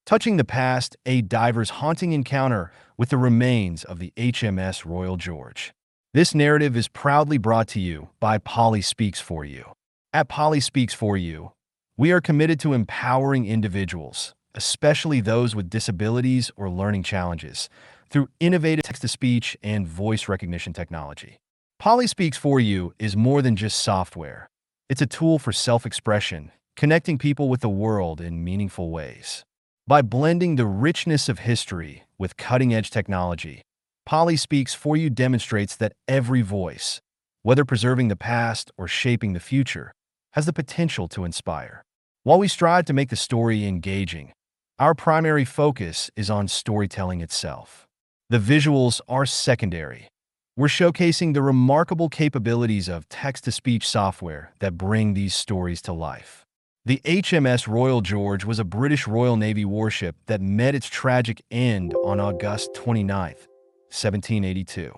Touching the past, a diver's haunting encounter with the remains of the HMS Royal George. This narrative is proudly brought to you by Polly Speaks For You. At Polly Speaks For You, we are committed to empowering individuals, especially those with disabilities or learning challenges, through innovative text-to-speech and voice recognition technology. Polly Speaks For You is more than just software. It's a tool for self-expression, connecting people with the world in meaningful ways. By blending the richness of history with cutting-edge technology, Polly Speaks For You demonstrates that every voice, whether preserving the past or shaping the future, has the potential to inspire. While we strive to make the story engaging, our primary focus is on storytelling itself. The visuals are secondary. We're showcasing the remarkable capabilities of text-to-speech software that bring these stories to life. The HMS Royal George was a British Royal Navy warship that met its tragic end on August 29, 1782.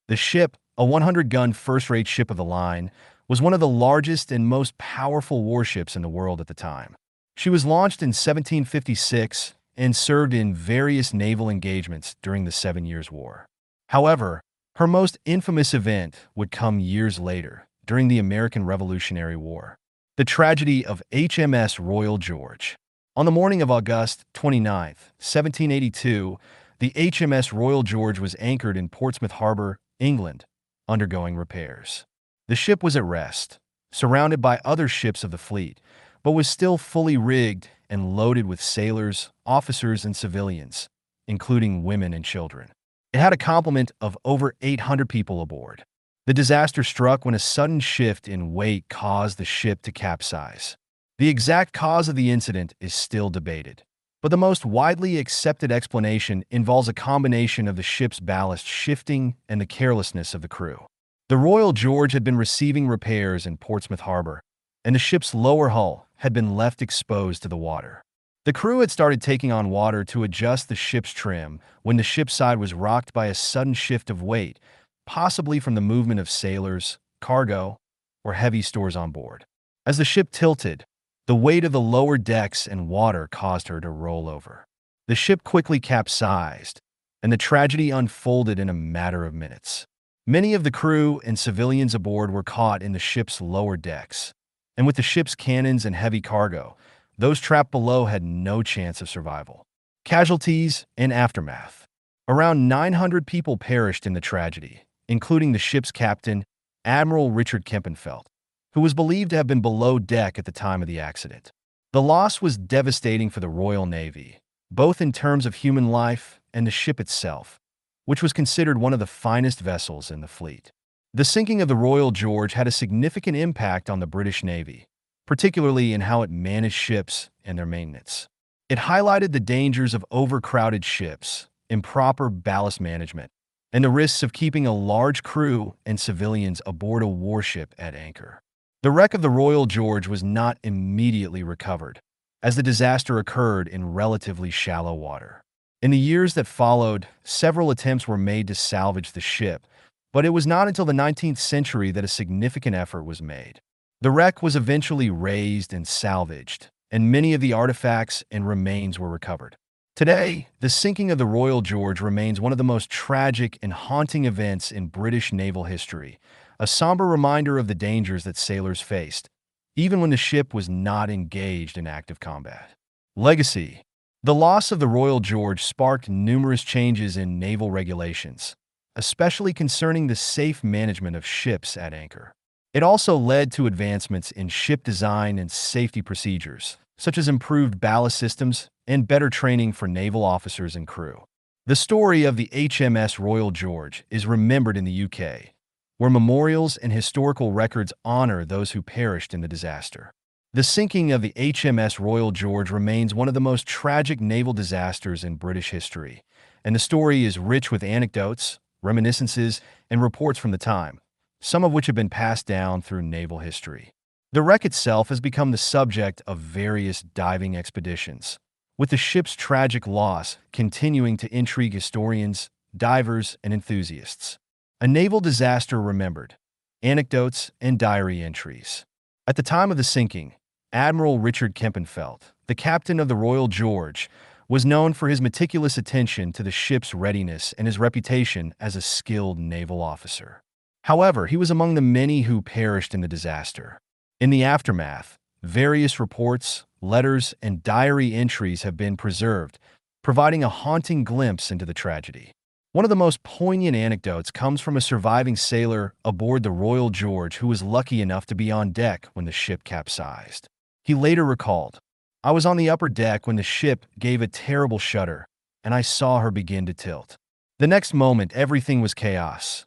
The ship, a 100-gun first-rate ship of the line, was one of the largest and most powerful warships in the world at the time. She was launched in 1756 and served in various naval engagements during the Seven Years' War. However, her most infamous event would come years later, during the American Revolutionary War. The tragedy of HMS Royal George. On the morning of August 29, 1782, the HMS Royal George was anchored in Portsmouth Harbor, England, undergoing repairs. The ship was at rest, surrounded by other ships of the fleet, but was still fully rigged and loaded with sailors, officers, and civilians, including women and children. It had a complement of over 800 people aboard. The disaster struck when a sudden shift in weight caused the ship to capsize. The exact cause of the incident is still debated, but the most widely accepted explanation involves a combination of the ship's ballast shifting and the carelessness of the crew. The Royal George had been receiving repairs in Portsmouth Harbor, and the ship's lower hull had been left exposed to the water. The crew had started taking on water to adjust the ship's trim when the ship's side was rocked by a sudden shift of weight, possibly from the movement of sailors, cargo, or heavy stores on board. As the ship tilted, the weight of the lower decks and water caused her to roll over. The ship quickly capsized, and the tragedy unfolded in a matter of minutes. Many of the crew and civilians aboard were caught in the ship's lower decks, and with the ship's cannons and heavy cargo, those trapped below had no chance of survival. Casualties and aftermath. Around 900 people perished in the tragedy, including the ship's captain, Admiral Richard Kempenfelt, who was believed to have been below deck at the time of the accident. The loss was devastating for the Royal Navy, both in terms of human life and the ship itself, which was considered one of the finest vessels in the fleet. The sinking of the Royal George had a significant impact on the British Navy, particularly in how it managed ships and their maintenance. It highlighted the dangers of overcrowded ships, improper ballast management, and the risks of keeping a large crew and civilians aboard a warship at anchor. The wreck of the Royal George was not immediately recovered, as the disaster occurred in relatively shallow water. In the years that followed, several attempts were made to salvage the ship, but it was not until the 19th century that a significant effort was made. The wreck was eventually raised and salvaged, and many of the artifacts and remains were recovered. Today, the sinking of the Royal George remains one of the most tragic and haunting events in British naval history, a somber reminder of the dangers that sailors faced, even when the ship was not engaged in active combat. Legacy. The loss of the Royal George sparked numerous changes in naval regulations, especially concerning the safe management of ships at anchor. It also led to advancements in ship design and safety procedures, such as improved ballast systems and better training for naval officers and crew. The story of the HMS Royal George is remembered in the UK, where memorials and historical records honor those who perished in the disaster. The sinking of the HMS Royal George remains one of the most tragic naval disasters in British history, and the story is rich with anecdotes, reminiscences, and reports from the time, some of which have been passed down through naval history. The wreck itself has become the subject of various diving expeditions, with the ship's tragic loss continuing to intrigue historians, divers, and enthusiasts. A naval disaster remembered, anecdotes, and diary entries. At the time of the sinking, Admiral Richard Kempenfelt, the captain of the Royal George, was known for his meticulous attention to the ship's readiness and his reputation as a skilled naval officer. However, he was among the many who perished in the disaster. In the aftermath, various reports, letters, and diary entries have been preserved, providing a haunting glimpse into the tragedy. One of the most poignant anecdotes comes from a surviving sailor aboard the Royal George who was lucky enough to be on deck when the ship capsized. He later recalled, "I was on the upper deck when the ship gave a terrible shudder, and I saw her begin to tilt. The next moment, everything was chaos.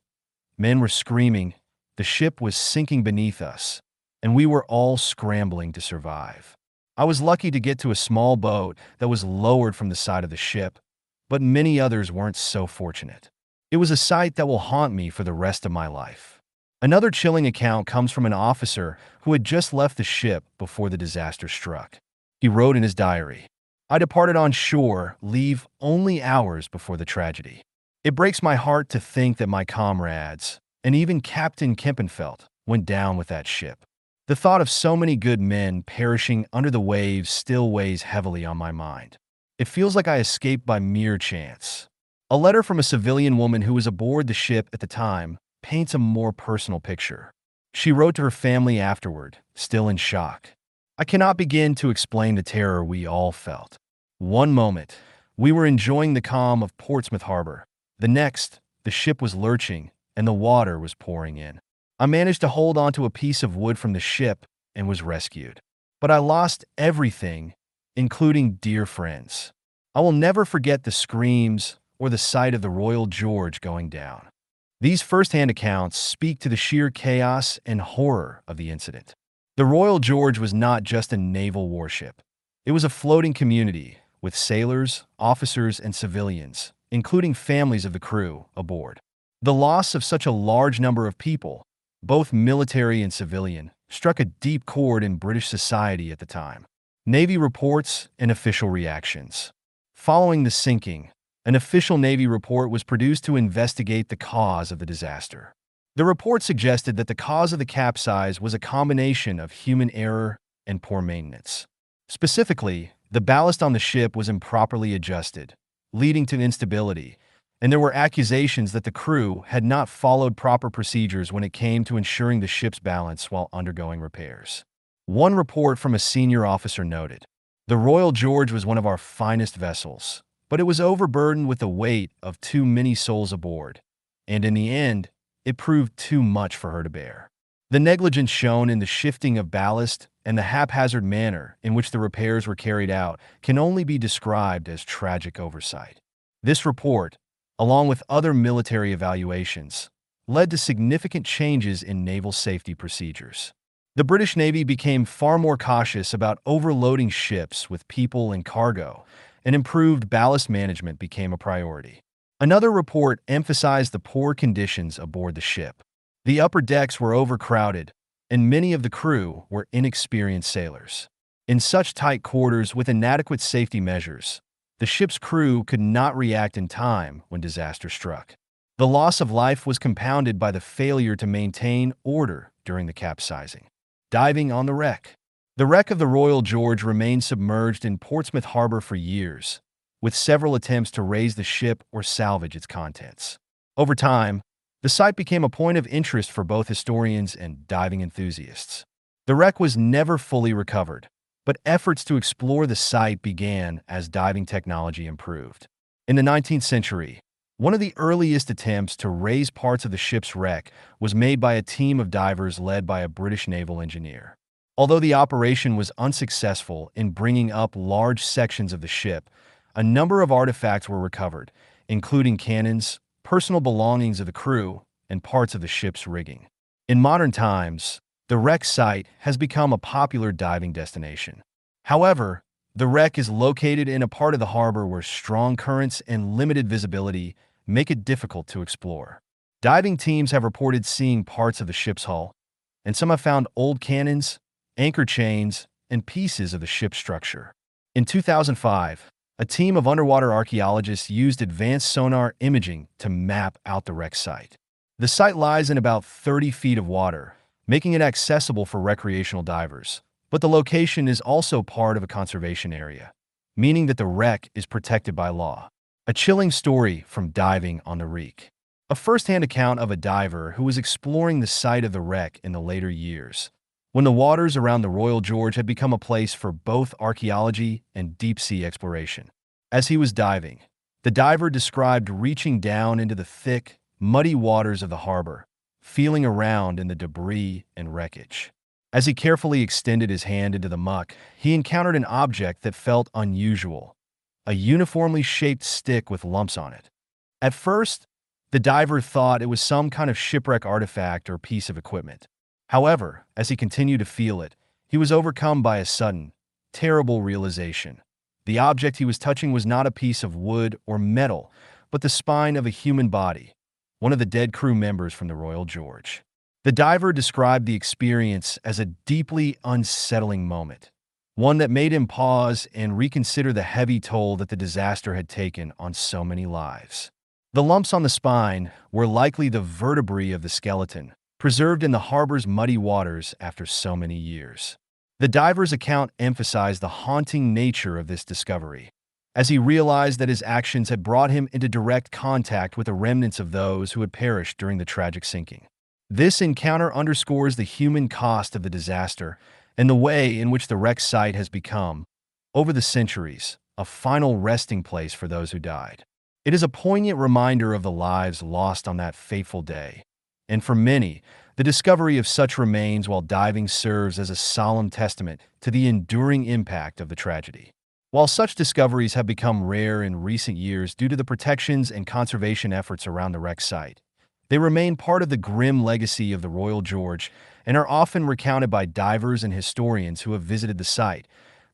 Men were screaming, the ship was sinking beneath us, and we were all scrambling to survive. I was lucky to get to a small boat that was lowered from the side of the ship, but many others weren't so fortunate. It was a sight that will haunt me for the rest of my life." Another chilling account comes from an officer who had just left the ship before the disaster struck. He wrote in his diary, "I departed on shore, leave only hours before the tragedy. It breaks my heart to think that my comrades, and even Captain Kempenfelt, went down with that ship. The thought of so many good men perishing under the waves still weighs heavily on my mind. It feels like I escaped by mere chance." A letter from a civilian woman who was aboard the ship at the time paints a more personal picture. She wrote to her family afterward, still in shock. "I cannot begin to explain the terror we all felt. One moment, we were enjoying the calm of Portsmouth Harbor. The next, the ship was lurching and the water was pouring in. I managed to hold onto a piece of wood from the ship and was rescued. But I lost everything, including dear friends. I will never forget the screams or the sight of the Royal George going down." These first-hand accounts speak to the sheer chaos and horror of the incident. The Royal George was not just a naval warship. It was a floating community with sailors, officers, and civilians, including families of the crew, aboard. The loss of such a large number of people, both military and civilian, struck a deep chord in British society at the time. Navy reports and official reactions. Following the sinking, an official Navy report was produced to investigate the cause of the disaster. The report suggested that the cause of the capsize was a combination of human error and poor maintenance. Specifically, the ballast on the ship was improperly adjusted, leading to instability, and there were accusations that the crew had not followed proper procedures when it came to ensuring the ship's balance while undergoing repairs. One report from a senior officer noted, "The Royal George was one of our finest vessels, but it was overburdened with the weight of too many souls aboard, and in the end, it proved too much for her to bear." The negligence shown in the shifting of ballast and the haphazard manner in which the repairs were carried out can only be described as tragic oversight. This report, along with other military evaluations, led to significant changes in naval safety procedures. The British Navy became far more cautious about overloading ships with people and cargo, and improved ballast management became a priority. Another report emphasized the poor conditions aboard the ship. The upper decks were overcrowded, and many of the crew were inexperienced sailors. In such tight quarters with inadequate safety measures, the ship's crew could not react in time when disaster struck. The loss of life was compounded by the failure to maintain order during the capsizing. Diving on the wreck. The wreck of the Royal George remained submerged in Portsmouth Harbor for years, with several attempts to raise the ship or salvage its contents. Over time, the site became a point of interest for both historians and diving enthusiasts. The wreck was never fully recovered, but efforts to explore the site began as diving technology improved. In the 19th century, one of the earliest attempts to raise parts of the ship's wreck was made by a team of divers led by a British naval engineer. Although the operation was unsuccessful in bringing up large sections of the ship, a number of artifacts were recovered, including cannons, personal belongings of the crew, and parts of the ship's rigging. In modern times, the wreck site has become a popular diving destination. However, the wreck is located in a part of the harbor where strong currents and limited visibility make it difficult to explore. Diving teams have reported seeing parts of the ship's hull, and some have found old cannons, anchor chains, and pieces of the ship's structure. In 2005, a team of underwater archaeologists used advanced sonar imaging to map out the wreck site. The site lies in about 30 feet of water, making it accessible for recreational divers, but the location is also part of a conservation area. meaning that the wreck is protected by law. A chilling story from diving on the wreck. A first-hand account of a diver who was exploring the site of the wreck in the later years, when the waters around the Royal George had become a place for both archaeology and deep-sea exploration. As he was diving, the diver described reaching down into the thick, muddy waters of the harbor, feeling around in the debris and wreckage. As he carefully extended his hand into the muck, he encountered an object that felt unusual, a uniformly shaped stick with lumps on it. At first, the diver thought it was some kind of shipwreck artifact or piece of equipment. However, as he continued to feel it, he was overcome by a sudden, terrible realization. The object he was touching was not a piece of wood or metal, but the spine of a human body, one of the dead crew members from the Royal George. The diver described the experience as a deeply unsettling moment, one that made him pause and reconsider the heavy toll that the disaster had taken on so many lives. The lumps on the spine were likely the vertebrae of the skeleton, preserved in the harbor's muddy waters after so many years. The diver's account emphasized the haunting nature of this discovery, as he realized that his actions had brought him into direct contact with the remnants of those who had perished during the tragic sinking. This encounter underscores the human cost of the disaster and the way in which the wreck site has become, over the centuries, a final resting place for those who died. It is a poignant reminder of the lives lost on that fateful day. And for many, the discovery of such remains while diving serves as a solemn testament to the enduring impact of the tragedy. While such discoveries have become rare in recent years due to the protections and conservation efforts around the wreck site, they remain part of the grim legacy of the Royal George and are often recounted by divers and historians who have visited the site,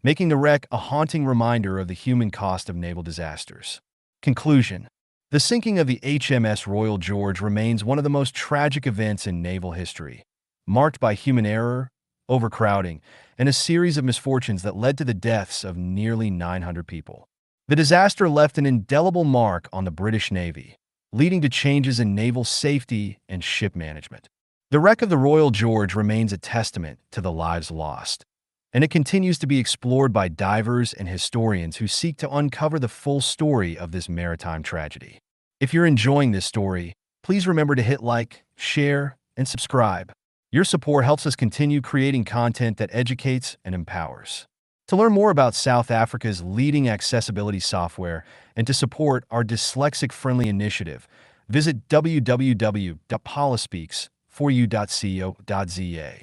making the wreck a haunting reminder of the human cost of naval disasters. Conclusion. The sinking of the HMS Royal George remains one of the most tragic events in naval history, marked by human error, overcrowding, and a series of misfortunes that led to the deaths of nearly 900 people. The disaster left an indelible mark on the British Navy, leading to changes in naval safety and ship management. The wreck of the Royal George remains a testament to the lives lost, and it continues to be explored by divers and historians who seek to uncover the full story of this maritime tragedy. If you're enjoying this story, please remember to hit like, share, and subscribe. Your support helps us continue creating content that educates and empowers. To learn more about South Africa's leading accessibility software and to support our dyslexic-friendly initiative, visit www.polispeaks4u.co.za.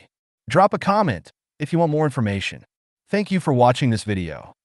Drop a comment if you want more information. Thank you for watching this video.